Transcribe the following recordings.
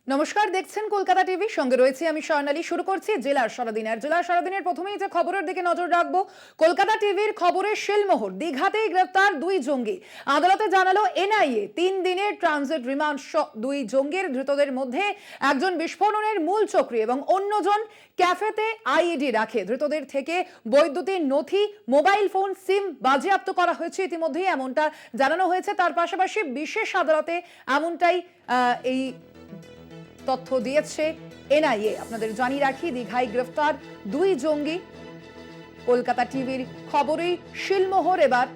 নমস্কার, দেখছেন কলকাতা টিভি। সঙ্গে রয়েছে আমি স্বর্ণালী। শুরু করছি জেলার সারাদিনের প্রথমেই যে খবরের দিকে নজর রাখবো, কলকাতা টিভির খবরের শিলমোহর। দীঘাতেই গ্রেফতার দুই জঙ্গি। আদালতে জানালো এনআইএ 3 দিনের ট্রানজিট রিমান্ড দুই জঙ্গির। ধৃতদের মধ্যে একজন বিস্ফোরণের মূল চক্রী এবং অন্যজন ক্যাফেতে আইইডি রাখে। ধৃতদের থেকে বৈদ্যুতিন নথি, মোবাইল ফোন, সিম বাজেয়াপ্ত করা হয়েছে ইতিমধ্যেই, এমনটা জানানো হয়েছে। তার পাশাপাশি বিশেষ আদালতে এমনটাই এই তথ্য দিয়েছে এনআইএ। আপনাদের জানিয়ে রাখি, দীঘায় গ্রেফতার দুই জঙ্গি। কলকাতা টিভির খবরেই শিলমোহর। এবার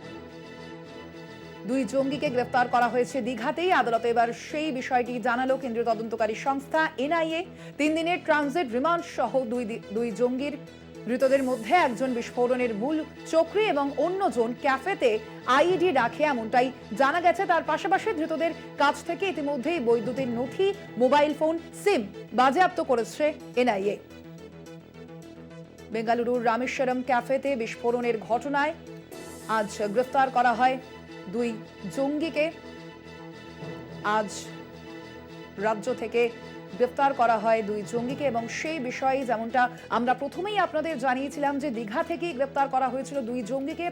দুই জঙ্গিকে গ্রেফতার করা হয়েছে দীঘাতেই। আদালতে এবার সেই বিষয়টি জানালো কেন্দ্রীয় তদন্তকারী সংস্থা এনআইএ। 3 দিনের ট্রানজিট রিমান্ড সহ দুই জঙ্গির। ধৃতদের মধ্যে একজন বিস্ফোরণের মূল চক্রী এবং অন্যজন ক্যাফেতে আইইডি রাখে, এমনটাই জানা গেছে। তার পাশাপাশি ধৃতদের কাছ থেকে ইতিমধ্যেই বৈদ্যুতিন নথি, মোবাইল ফোন, সিম বাজেয়াপ্ত করেছে এনআইএ। বেঙ্গালুরুর রামেশ্বরম ক্যাফেতে বিস্ফোরণের ঘটনায় আজ গ্রেফতার করা হয় দুই জঙ্গিকে। আজ রাজ্য থেকে গ্রেফতার করা হয় দুই জঙ্গিকে এবং সেই বিষয়ে যেমনটা আমরা প্রথমেই আপনাদের জানিয়েছিলাম যে দীঘা থেকেই গ্রেফতার করা হয়েছিল দুই জঙ্গিকে,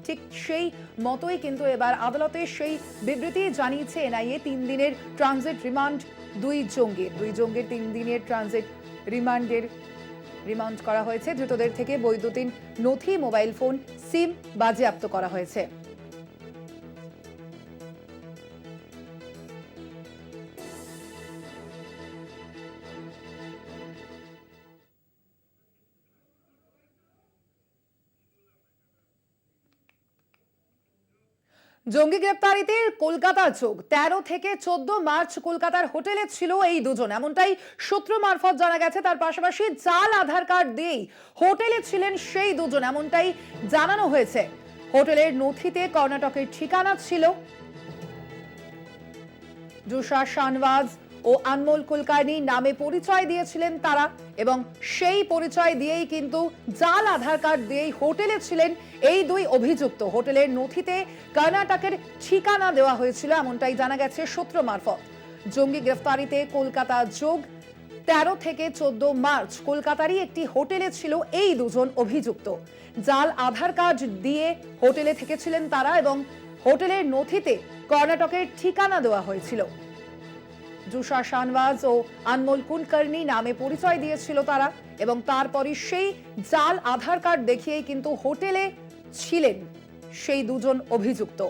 ঠিক সেই মতোই কিন্তু এবার আদালতে সেই বিবৃতি জানিয়েছে এনআইএ। 3 দিনের ট্রানজিট রিমান্ড দুই জঙ্গির 3 দিনের ট্রানজিট রিমান্ড করা হয়েছে। ধৃতদের থেকে বৈদ্যুতিন নথি, মোবাইল ফোন, সিম বাজেয়াপ্ত করা হয়েছে। জঙ্গি গ্রেপ্তারিতে কলকাতার চোখ। 13 থেকে 14 মার্চ কলকাতার হোটেলে ছিল এই দুজন, এমনটাই সূত্র মারফত জানা গেছে। তার পাশাপাশি জাল আধার কার্ড দিয়েই হোটেলে ছিলেন সেই দুজন, এমনটাই জানানো হয়েছে। হোটেলের নথিতে কর্ণাটকের ঠিকানা ছিল। জুসা শাহনওয়াজ ও আনমোল কুলকার্নি নামে পরিচয় দিয়েছিলেন তারা এবং সেই পরিচয় দিয়েই কিন্তু জাল আধার কার্ড দিয়েই হোটেলে ছিলেন এই দুই অভিযুক্ত। হোটেলের নথিতে কর্ণাটকের ঠিকানা দেওয়া হয়েছিল, এমনটাই জানা গেছে সূত্র মারফত। জঙ্গি গ্রেফতারিতে কলকাতা যোগ। 13 থেকে 14 মার্চ কলকাতারই একটি হোটেলে ছিল এই দুজন অভিযুক্ত। জাল আধার কার্ড দিয়ে হোটেলে থেকেছিলেন তারা এবং হোটেলের নথিতে কর্ণাটকের ঠিকানা দেওয়া হয়েছিল। জুসা শাহনওয়াজ ও আনমোল কুলকার্নি নামে পরিচয় দিয়েছিল তারা এবং তারপরই সেই জাল আধার কার্ড দেখিয়েই কিন্তু হোটেলে ছিলেন সেই দুজন অভিযুক্ত।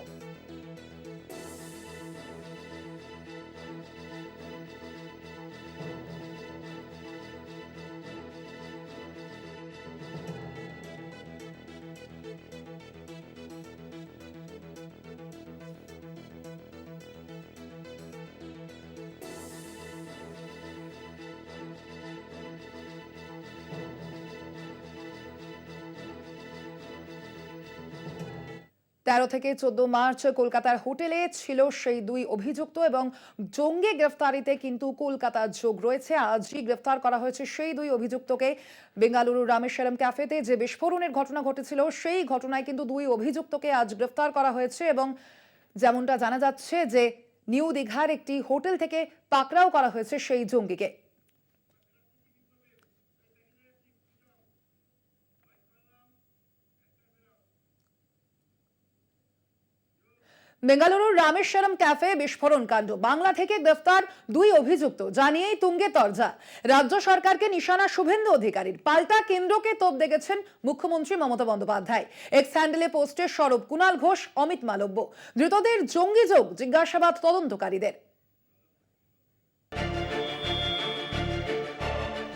তেরো থেকে 14 মার্চ কলকাতার হোটেলে ছিল সেই দুই অভিযুক্ত এবং জঙ্গি গ্রেফতারিতে কিন্তু কলকাতা যোগ রয়েছে। আজই গ্রেফতার করা হয়েছে সেই দুই অভিযুক্তকে। বেঙ্গালুরুর রামেশ্বরম ক্যাফেতে যে বিস্ফোরণের ঘটনা ঘটেছিল সেই ঘটনায় কিন্তু দুই অভিযুক্তকে আজ গ্রেফতার করা হয়েছে এবং যেমনটা জানা যাচ্ছে যে নিউ দীঘার একটি হোটেল থেকে পাকড়াও করা হয়েছে সেই জঙ্গিকে। বেঙ্গালুরুর রামেশ্বরম ক্যাফে বিস্ফোরণ কাণ্ড। বাংলা থেকে গ্রেফতার দুই অভিযুক্ত জানিয়েই তুঙ্গে তরজা। রাজ্য সরকারকে নিশানা শুভেন্দু অধিকারীর। পাল্টা কেন্দ্রকে তোপ দেখেছেন মুখ্যমন্ত্রী মমতা বন্দ্যোপাধ্যায়। এক্স হ্যান্ডেলে পোস্টে সরব কুণাল ঘোষ, অমিত মালব্য। ধৃতদের জঙ্গি যোগ জিজ্ঞাসাবাদ তদন্তকারীদের।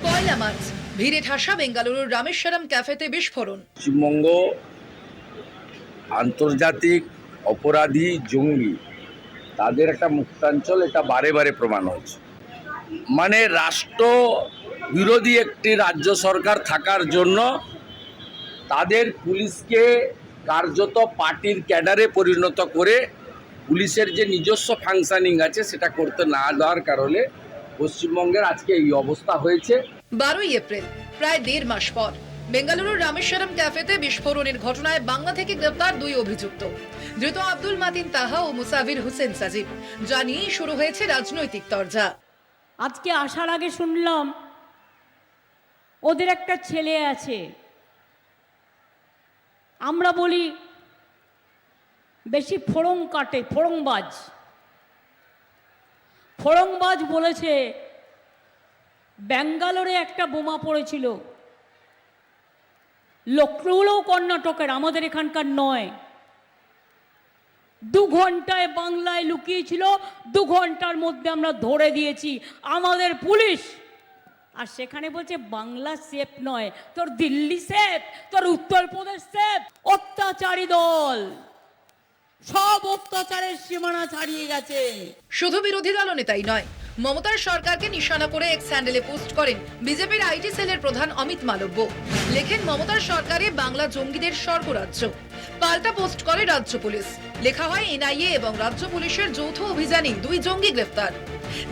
পয়লা মার্চ ভিড়ে ঠাসা বেঙ্গালুরুর রামেশ্বরম ক্যাফেতে বিস্ফোরণ। পশ্চিমবঙ্গ আন্তর্জাতিক অপরাধী জঙ্গি, তাদের একটা মুক্তাঞ্চল, এটা বারে বারে প্রমাণ হয়েছে। মানে রাষ্ট্র বিরোধী একটি রাজ্য সরকার থাকার জন্য তাদের পুলিশকে কার্যত পার্টির ক্যাডারে পরিণত করে পুলিশের যে নিজস্ব ফাংশনিং আছে সেটা করতে না দেওয়ার কারণে পশ্চিমবঙ্গের আজকে এই অবস্থা হয়েছে। 12 এপ্রিল, প্রায় 1.5 মাস পর বেঙ্গালুরুর রামেশ্বরম ক্যাফেতে বিস্ফোরণের ঘটনায় বাংলা থেকে গ্রেফতার দুই অভিযুক্ত। ধৃত আব্দুল মাতিন তাহা ও মুসাফির হোসেন সাজিব। জানিয়েই শুরু হয়েছে রাজনৈতিক তরজা। আজকে আসার আগে শুনলাম ওদের একটা ছেলে আছে। আমরা বলি বেশি ফোড়ং কাটে, ফোড়ংবাজ বলেছে ব্যাঙ্গালোরে একটা বোমা পড়েছিল, লখনৌও কর্ণাটকের, আমাদের এখানকার নয়। 2 ঘন্টায় বাংলায় লুকিয়েছিল, 2 ঘন্টার মধ্যে আমরা ধরে দিয়েছি আমাদের পুলিশ। আর সেখানে বলছে বাংলা সেফ নয়, তোর দিল্লি সেফ, তোর উত্তরপ্রদেশ সেফ। অত্যাচারী দল সব অত্যাচারের সীমানা ছাড়িয়ে গেছে। শুধু বিরোধী দলনেতাই নয়, মমতার সরকারকে নিশানা করে এক্স হ্যান্ডেলে পোস্ট করেন বিজেপির আইটি সেলের প্রধান অমিত মালব্য। লেখেন মমতার সরকারে বাংলা জঙ্গিদের স্বর্গরাজ্য। পাল্টা পোস্ট করে রাজ্য পুলিশ। লেখা হয় এনআইএ এবং রাজ্য পুলিশের যৌথ অভিযানে 2 জঙ্গি গ্রেফতার,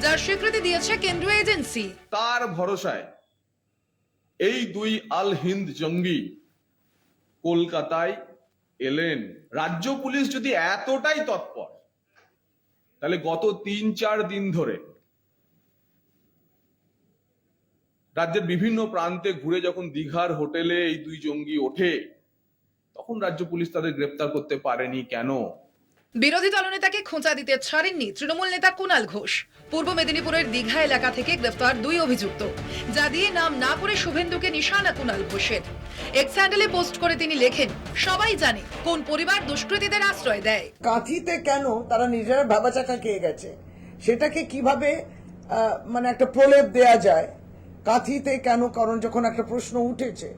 যার স্বীকৃতি দিয়েছে কেন্দ্রীয় এজেন্সি। তার ভরসায় এই 2 আল হিন্দ জঙ্গি কলকাতায় এলেন। রাজ্য পুলিশ যদি এতটাই তৎপর, তাহলে গত 3-4 দিন ধরে রাজ্যের বিভিন্ন প্রান্তে ঘুরে যখন দীঘার হোটেলে এই 2 জঙ্গি ওঠে, তখন রাজ্য পুলিশ তাদের গ্রেফতার করতে পারেনি কেন? বিরোধী দলনেতাকে খোঁচা দিতে ছাড়েননি তৃণমূল নেতা কুণাল ঘোষ। পূর্ব মেদিনীপুরের দীঘা এলাকা থেকে গ্রেফতার 2 অভিযুক্ত, যা দিয়ে নাম না করে শুভেন্দুকে নিশানা কুণাল ঘোষের। এক্স হ্যান্ডেলে পোস্ট করে তিনি লেখেন, সবাই জানে কোন পরিবার দুষ্কৃতীদের আশ্রয় দেয়। কাঁথিতে কেন তারা নিজেরা ভাবাচাকা খেয়ে গেছে, সেটাকে কিভাবে মানে একটা প্রলেপ দেয়া যায়। কাঁথিতে কেন, কারণ যখন একটা প্রশ্ন উঠেছে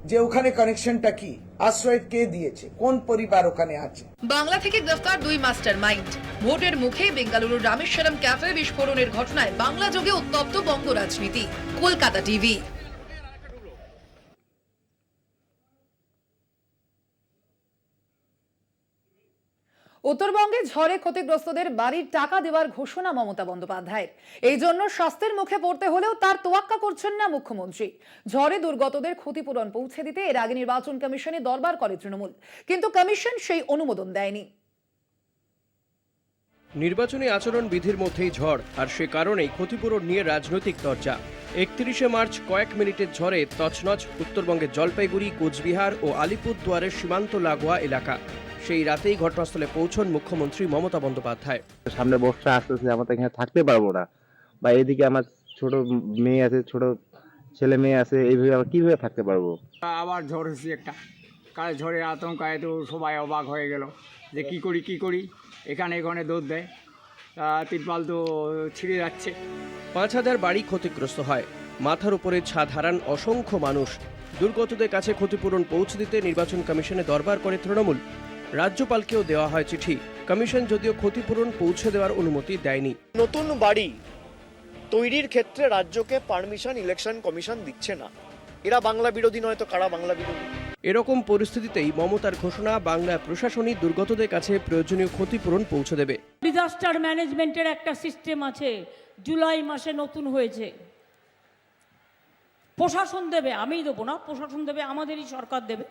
যে ওখানে কানেকশনটা কি, আশ্রয় কে দিয়েছে, কোন পরিবার ওখানে আছে। বাংলা থেকে গ্রেফতার 2 মাস্টার মাইন্ড। ভোটের মুখে বেঙ্গালুরুর রামেশ্বরম ক্যাফে বিস্ফোরণের ঘটনায় বাংলা যোগে উত্তপ্ত বঙ্গ রাজনীতি। কলকাতা টিভি। উত্তরবঙ্গে ঝড়ে ক্ষতিগ্রস্তদের বাড়ির টাকা দেওয়ার ঘোষণা মমতা বন্দ্যোপাধ্যায়ের। এই জন্য শাস্তির মুখে পড়তে হলেও তার তোয়াক্কা করছেন না মুখ্যমন্ত্রী। ঝড়ে দুর্গতদের ক্ষতিপূরণ পৌঁছে দিতে এর আগে নির্বাচন কমিশনে দরবার করে তৃণমূল, কিন্তু কমিশন সেই অনুমোদন দেয়নি। নির্বাচনী আচরণ বিধির মধ্যেই ঝড়, আর সে কারণেই ক্ষতিপূরণ নিয়ে রাজনৈতিক চর্চা। 31শে মার্চ কয়েক মিনিটের ঝড়ে তছনছ উত্তরবঙ্গের জলপাইগুড়ি, কোচবিহার ও আলিপুরদুয়ারের সীমান্ত লাগোয়া এলাকা। সেই রাতেই ঘটনাস্থলে পৌঁছন মুখ্যমন্ত্রী মমতা বন্দ্যোপাধ্যায়। সামনে বর্ষা আসতেছে, আমরা তো এখানে থাকতে পারবো না, বা এদিকে আমার ছোট মেয়ে আছে, ছোট ছেলে মেয়ে আছে, এইভাবে আমরা কিভাবে থাকতে পারবো। আবার ঝড় হচ্ছে একটা, কাল ঝড়ের আতঙ্কায় তো সবাই অবাক হয়ে গেল যে কি করি। এখানে দৌড় দেয়, তিরপাল তো ছিঁড়ে যাচ্ছে। 5000 বাড়ি ক্ষতিগ্রস্ত হয়, মাথার উপরে ছাদ হারান অসংখ্য মানুষ। দুর্গতদের কাছে ক্ষতিপূরণ পৌঁছে দিতে নির্বাচন কমিশনে দরবার করে তৃণমূল। রাজ্যপালকেও দেওয়া হয় চিঠি। কমিশন যদিও ক্ষতিপূরণ পৌঁছে দেওয়ার অনুমতি দেয়নি। নতুন বাড়ি তৈরির ক্ষেত্রে রাজ্যকে পারমিশন ইলেকশন কমিশন দিচ্ছে না। এরা বাংলা বিরোধী নয় তো কারা বাংলা বিরোধী? এরকম পরিস্থিতিতেই মমতার ঘোষণা, বাংলা প্রশাসনই দুর্গতদের কাছে প্রয়োজনীয় ক্ষতিপূরণ পৌঁছে দেবে। ডিজাস্টার ম্যানেজমেন্টের একটা সিস্টেম আছে, জুলাই মাসে নতুন হয়েছে। প্রশাসন দেবে, আমিই দেবো না, প্রশাসন দেবে, আমাদেরই সরকার দেবে।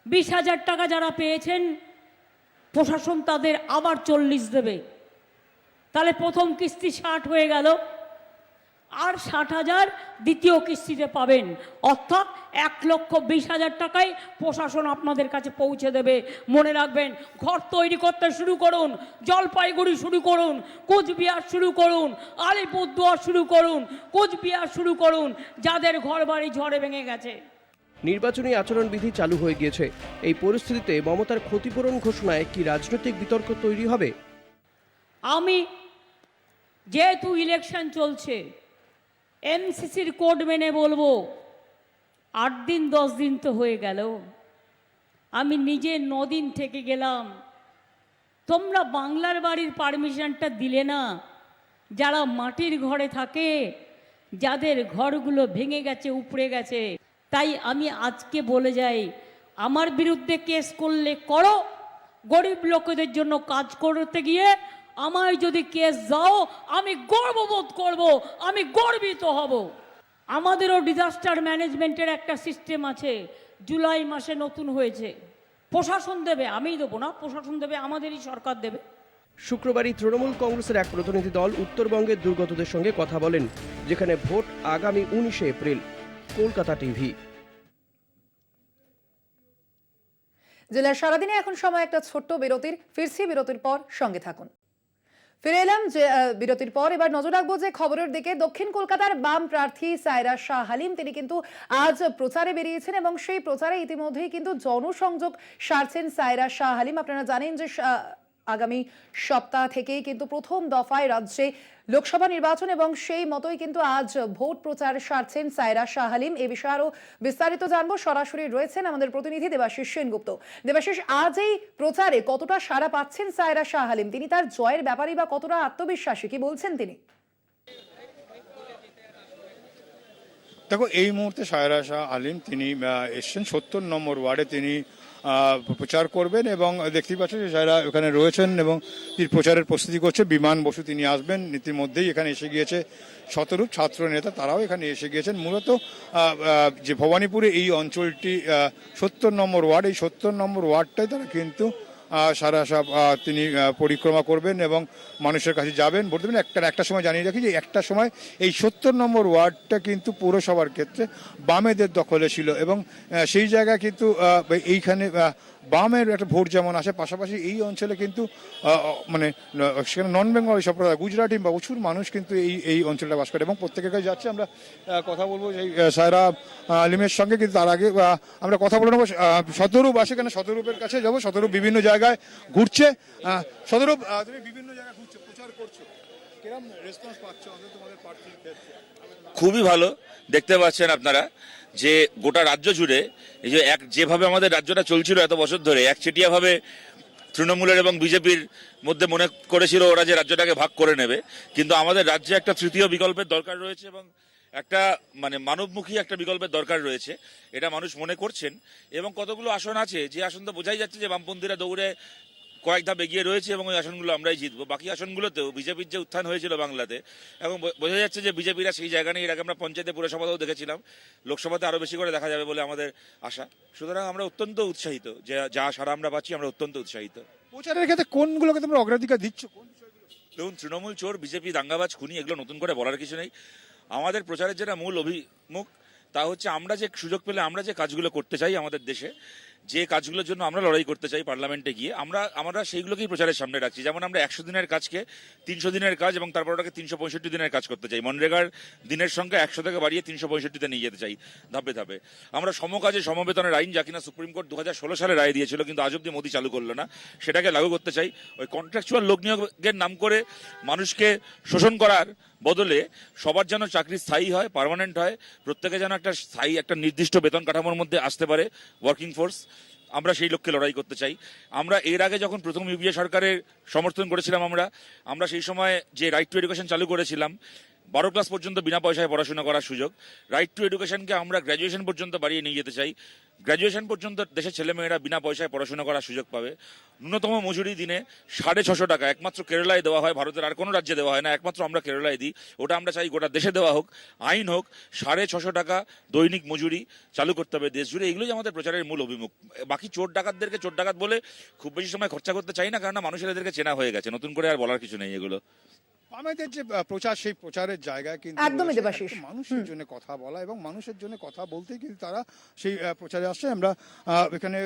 20,000 টাকা যারা পেয়েছেন প্রশাসন তাদের আবার 40 দেবে। তাহলে প্রথম কিস্তি 60 হয়ে গেল, আর 60,000 দ্বিতীয় কিস্তিতে পাবেন। অর্থাৎ 1,20,000 টাকায় প্রশাসন আপনাদের কাছে পৌঁছে দেবে। মনে রাখবেন, ঘর তৈরি করতে শুরু করুন, জলপাইগুড়ি শুরু করুন, কোচবিহার শুরু করুন, আলিপুরদুয়ার শুরু করুন, কোচবিহার শুরু করুন, যাদের ঘর বাড়ি ঝড়ে ভেঙে গেছে। নির্বাচনী আচরণবিধি চালু হয়ে গিয়েছে। এই পরিস্থিতিতে মমতার ক্ষতিপূরণ ঘোষণায় কি রাজনৈতিক বিতর্ক তৈরি হবে? আমি যেহেতু ইলেকশন চলছে, এমসিসির কোড মেনে বলবো, 8 দিন 10 দিন তো হয়ে গেল, আমি নিজে 9 দিন থেকে গেলাম। তোমরা বাংলার বাড়ির পারমিশনটা দিলে না। যারা মাটির ঘরে থাকে, যাদের ঘরগুলো ভেঙে গেছে, উপড়ে গেছে, তাই আমি আজকে বলে যাই, আমার বিরুদ্ধে কেস করলে করো, গরিব লোকেদের জন্য কাজ করতে গিয়ে আমায় যদি কেস দাও, আমি গর্ববোধ করব, আমি গর্বিত হব। আমাদেরও ডিজাস্টার ম্যানেজমেন্টের একটা সিস্টেম আছে, জুলাই মাসে নতুন হয়েছে। প্রশাসন দেবে, আমিই দেবো না, প্রশাসন দেবে, আমাদেরই সরকার দেবে। শুক্রবারই তৃণমূল কংগ্রেসের এক প্রতিনিধি দল উত্তরবঙ্গের দুর্গতদের সঙ্গে কথা বলেন, যেখানে ভোট আগামী 19শে এপ্রিল। কলকাতা টিভি। জেলার সারাদিনে এখন সময় একটা ছোট্ট বিরতির। ফিরছি বিরতির পর, সঙ্গে থাকুন। ফিরে এলাম যে বিরতির পর। এবার নজর রাখবো যে খবরের দিকে। দক্ষিণ কলকাতার বাম প্রার্থী সায়রা শাহ হালিম তিনি কিন্তু আজ প্রচারে বেরিয়েছেন এবং সেই প্রচারে ইতিমধ্যেই কিন্তু জনসংযোগ সারছেন সায়রা শাহ হালিম। আপনারা জানেন যে আগামী সপ্তাহ থেকেই কিন্তু প্রথম দফায় রাজ্যে লোকসভা নির্বাচন এবং সেই মতোই কিন্তু আজ ভোট প্রচার সারছেন সায়রা শাহ হালিম। এ বিষয়ে আরো বিস্তারিত জানবো, সরাসরি রয়েছেন আমাদের প্রতিনিধি দেবাশিস সেনগুপ্ত। দেবাশিস, আজ এই প্রচারে কতটা সাড়া পাচ্ছেন সায়রা শাহ হালিম? তিনি তার জয়ের ব্যাপারেই বা কতটা আত্মবিশ্বাসী, কি বলছেন তিনি? দেখো, এই মুহূর্তে সায়রা শাহ আলিম তিনি এসছেন 70 নম্বর ওয়ার্ডে। তিনি প্রচার করবেন এবং দেখতেই পাচ্ছেন যে যারা এখানে রয়েছেন এবং তিনি প্রচারের প্রস্তুতি করছে। বিমান বসু তিনি আসবেন, ইতিমধ্যেই এখানে এসে গিয়েছে শতরূপ ছাত্র নেতা, তারাও এখানে এসে গিয়েছেন। মূলত যে ভবানীপুরে এই অঞ্চলটি 70 নম্বর ওয়ার্ড, এই 70 নম্বর ওয়ার্ডটাই তারা কিন্তু সারা সব তিনি পরিক্রমা করবেন এবং মানুষের কাছে যাবেন, ভোট দেবেন। একটা সময় জানিয়ে রাখি যে একটা সময় এই 70 নম্বর ওয়ার্ডটা কিন্তু পৌরসভার ক্ষেত্রে বামেদের দখলে ছিল এবং সেই জায়গায় কিন্তু এইখানে বামের একটা ভোট যেমন আসে, পাশাপাশি এই অঞ্চলে কিন্তু মানে সেখানে নন বেঙ্গলি সম্প্রদায়, গুজরাটি বা প্রচুর মানুষ কিন্তু এই অঞ্চলটা বাস করে এবং প্রত্যেকের কাছে যাচ্ছে। আমরা কথা বলবো এই সায়রা আলিমের সঙ্গে, কিন্তু তার আগে আমরা কথা বলে নেবো শতরূপ আসে, কেন শতরূপের কাছে যাবো। শতরূপ বিভিন্ন জায়গায় ঘুরছে। শতরূপ, তুমি বিভিন্ন জায়গায় ঘুরছো, প্রচার করছো, কিরকম রেসপন্স পাচ্ছ তোমাদের প্রার্থীর ক্ষেত্রে? খুবই ভালো। দেখতে পাচ্ছেন আপনারা যে গোটা রাজ্য জুড়ে এই যে যেভাবে আমাদের রাজ্যটা চলছিল এত বছর ধরে, একচেটিয়াভাবে তৃণমূলের এবং বিজেপির মধ্যে মনে করেছিল ওরা যে রাজ্যটাকে ভাগ করে নেবে, কিন্তু আমাদের রাজ্যে একটা তৃতীয় বিকল্পের দরকার রয়েছে এবং একটা মানে মানবমুখী একটা বিকল্পের দরকার রয়েছে, এটা মানুষ মনে করছেন। এবং কতগুলো আসন আছে যে আসন তো বোঝাই যাচ্ছে যে বামপন্থীরা দৌড়ে কয়েক ধাপ এগিয়ে রয়েছে এবং ওই আসনগুলো আমরাই জিতবো। বাকি আসনগুলোতেও বিজেপির যে উত্থান হয়েছিল বাংলাতে, এবং বোঝা যাচ্ছে যে বিজেপিরা সেই জায়গা নিয়ে, এর আগে আমরা পঞ্চায়েতে পুরসভাতেও দেখেছিলাম, লোকসভাতে আরো বেশি করে দেখা যাবে বলে আমাদের আশা। সুতরাং আমরা অত্যন্ত উৎসাহিত, যে যা সারা আমরা পাচ্ছি আমরা অত্যন্ত উৎসাহিত। প্রচারের ক্ষেত্রে কোনগুলোকে তোমরা অগ্রাধিকার দিচ্ছ? দেখুন, তৃণমূল চোর, বিজেপি দাঙ্গাবাজ, খুনি, এগুলো নতুন করে বলার কিছু নেই। আমাদের প্রচারের যেটা মূল অভিমুখ তা হচ্ছে আমরা যে সুযোগ পেলে আমরা যে কাজগুলো করতে চাই আমাদের দেশে, যে কাজগুলোর জন্য আমরা লড়াই করতে চাই পার্লামেন্টে গিয়ে, আমরা সেইগুলোকেই প্রচারের সামনে রাখছি। যেমন আমরা 100 দিনের কাজকে 300 দিনের কাজ এবং তারপর ওটাকে 365 দিনের কাজ করতে চাই। মনরেগার দিনের সংখ্যা 100 থেকে বাড়িয়ে 365-তে নিয়ে যেতে চাই ধাপে ধাপে। আমরা সমকাজে সমবেতনের আইন, যা কিনা সুপ্রিম কোর্ট 2016 সালে রায় দিয়েছিল কিন্তু আজ অব্দি মোদি চালু করলো না, সেটাকে লাগু করতে চাই। ওই কন্ট্রাকচুয়াল লোক নিয়োগের নাম করে মানুষকে শোষণ করার বদলে সবার যেন চাকরি স্থায়ী হয়, পার্মানেন্ট হয়, প্রত্যেকে যেন একটা স্থায়ী একটা নির্দিষ্ট বেতন কাঠামোর মধ্যে আসতে পারে ওয়ার্কিং ফোর্স, আমরা সেই লক্ষ্যে লড়াই করতে চাই। আমরা এর আগে যখন প্রথম ইউপিএ সরকারের সমর্থন করেছিলাম, আমরা সেই সময় যে রাইট টু এডুকেশন চালু করেছিলাম, 12 ক্লাস পর্যন্ত বিনা পয়সায় পড়াশোনা করার সুযোগ, রাইট টু এডুকেশনকে আমরা গ্র্যাজুয়েশন পর্যন্ত বাড়িয়ে নিয়ে যেতে চাই। গ্র্যাজুয়েশন পর্যন্ত দেশের ছেলেমেয়েরা বিনা পয়সায় পড়াশোনা করার সুযোগ পাবে। ন্যূনতম মজুরি দিনে 650 টাকা, একমাত্র কেরালায় দেওয়া হয়, ভারতের আর কোনো রাজ্যে দেওয়া হয় না, একমাত্র আমরা কেরালায় দিই। ওটা আমরা চাই গোটা দেশে দেওয়া হোক, আইন হোক, 650 টাকা দৈনিক মজুরি চালু করতে হবে দেশ জুড়ে। এগুলোই আমাদের প্রচারের মূল অভিমুখ। বাকি চোর ডাকাতদেরকে চোর ডাকাত বলে খুব বেশি সময় খরচা করতে চাই না, কারণ মানুষের এদেরকে চেনা হয়ে গেছে, নতুন করে আর বলার কিছু নেই এগুলো। আমাদের যে প্রচার, সেই প্রচারের জায়গায় কিন্তু একদমই দেবাশিস, মানুষের জন্য কথা বলা এবং মানুষের জন্য কথা বলতেই কিন্তু তারা সেই প্রচারে আসছে। আমরা এখানে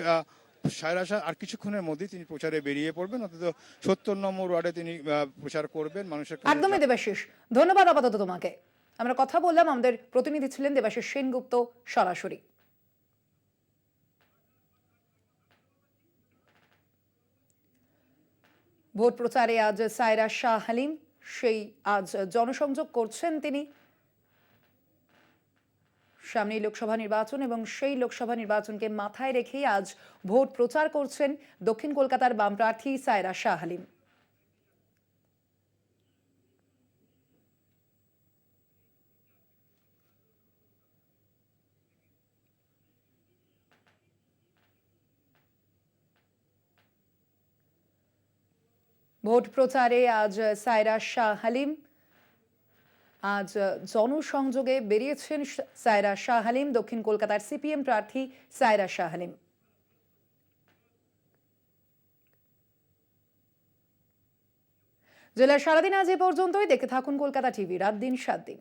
সায়রা শাহ আর কিছুক্ষণের মধ্যেই তিনি প্রচারে বেরিয়ে পড়বেন, অন্তত 70 নম্বর ওয়ার্ডে তিনি প্রচার করবেন মানুষের কাছে। একদমই দেবাশিস, ধন্যবাদ আপাতত তোমাকে। আমরা কথা বললাম, আমাদের প্রতিনিধি ছিলেন দেবাশিস সেনগুপ্ত সরাসরি। ভোট প্রচারে আজ সায়রা শাহ হালিম সেই আজ জনসংযোগ করছেন তিনি। সামনেই লোকসভা নির্বাচন এবং সেই লোকসভা নির্বাচনকে মাথায় রেখেই আজ ভোট প্রচার করছেন দক্ষিণ কলকাতার বাম প্রার্থী সায়রা শাহ হালিম। ভোট প্রচারে আজ সায়রা শাহ হালিম, আজ জনসংযোগে বেরিয়েছেন সায়রা শাহ হালিম, দক্ষিণ কলকাতার সিপিএম প্রার্থী সায়রা শাহ হালিম। জেলার সারাদিন আজ এ পর্যন্তই। দেখতে থাকুন কলকাতা টিভি, রাত দিন 7 দিন।